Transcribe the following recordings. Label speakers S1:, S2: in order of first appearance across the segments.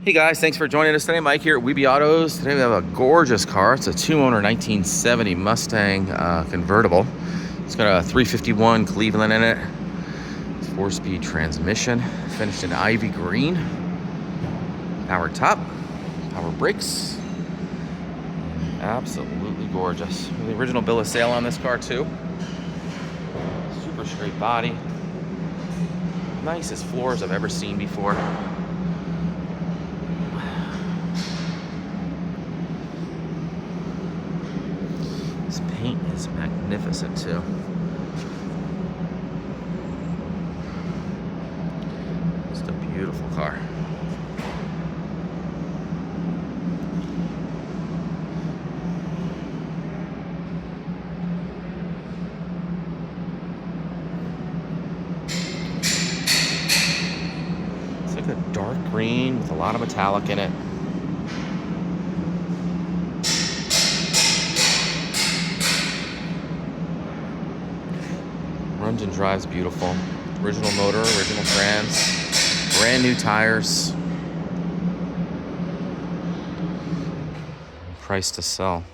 S1: Hey guys, thanks for joining us today. Mike here at Weeby Autos. Today we have a gorgeous car. It's a two-owner 1970 Mustang Convertible. It's got a 351 Cleveland in it. It's 4-speed transmission, finished in ivy green. Power top, power brakes. Absolutely gorgeous. The original bill of sale on this car too. Super straight body. Nicest floors I've ever seen before. This paint is magnificent too. Just a beautiful car. It's like a dark green with a lot of metallic in it. Runs and drives beautiful. Original motor, original brands, brand new tires. Price to sell.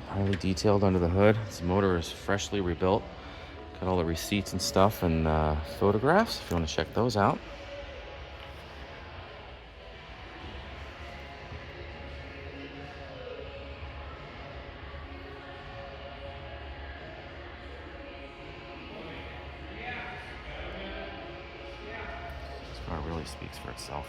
S1: Highly detailed under the hood. This motor is freshly rebuilt. Got all the receipts and stuff and photographs if you want to check those out. This car really speaks for itself.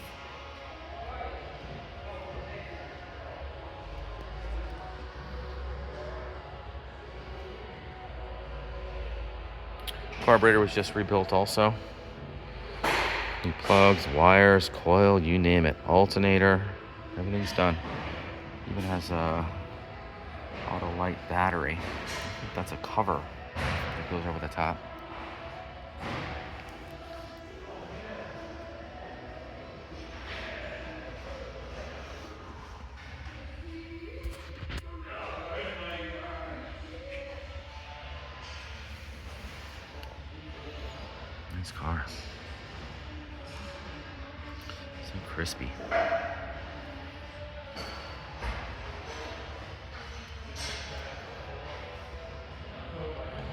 S1: Carburetor was just rebuilt also. New plugs, wires, coil, you name it. Alternator, everything's done. Even has a auto light battery. I think that's a cover that goes over the top. Nice car. So crispy.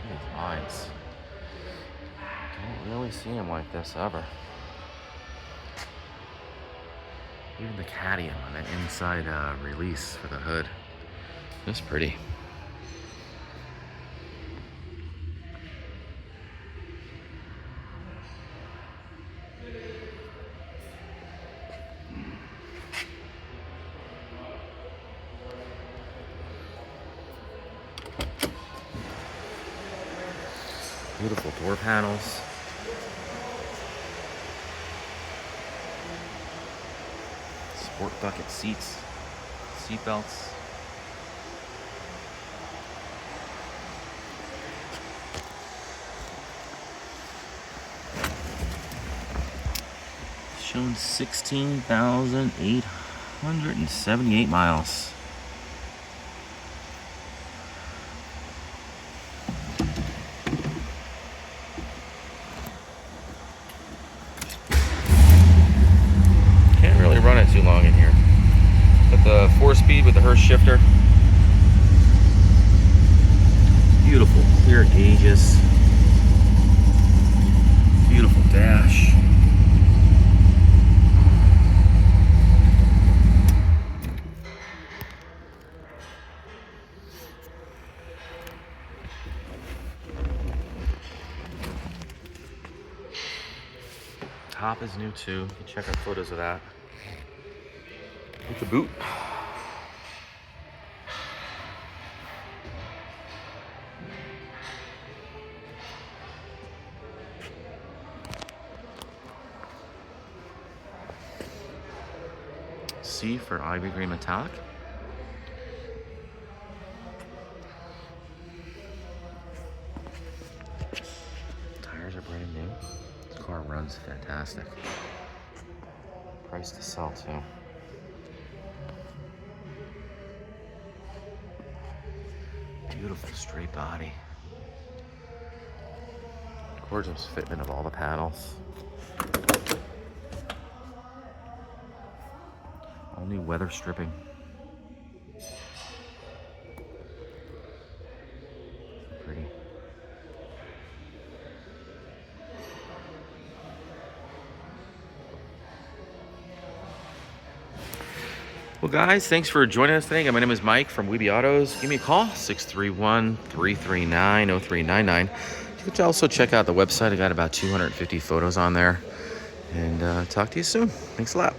S1: These lines. Don't really see them like this ever. Even the cadmium on the inside release for the hood. That's pretty. Beautiful door panels. Sport bucket seats, seat belts. Shown 16,878 miles. Run it too long in here. Got the 4-speed with the Hurst shifter. Beautiful clear gauges. Beautiful dash. Top is new too. You can check out photos of that. With the boot. C for ivy green metallic. Tires are brand new. This car runs fantastic. Price to sell too. Beautiful straight body. Gorgeous fitment of all the panels. All new weather stripping. Pretty. Well, guys, thanks for joining us today. My name is Mike from Weeby Autos. Give me a call, 631-339-0399. You can also check out the website. I got about 250 photos on there. And talk to you soon. Thanks a lot.